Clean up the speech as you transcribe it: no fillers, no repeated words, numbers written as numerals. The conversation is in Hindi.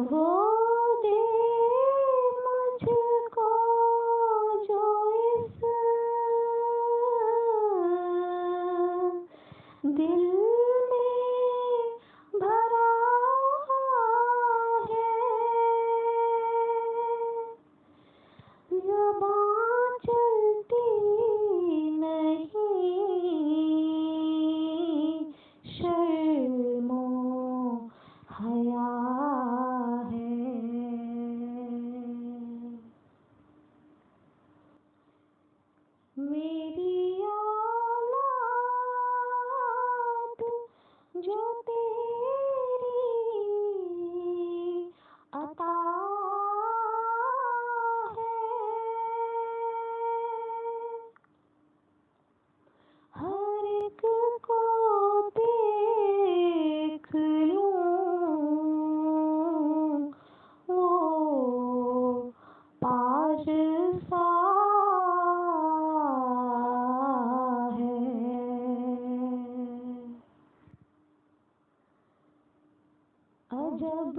वो दे मुझको जो इस दिल में भरा है। ज़बां चलती नहीं, शर्मो हया है। मेरी औलाद जो तेरी अता है, हर एक को देख लूं वो पारसा है। अजब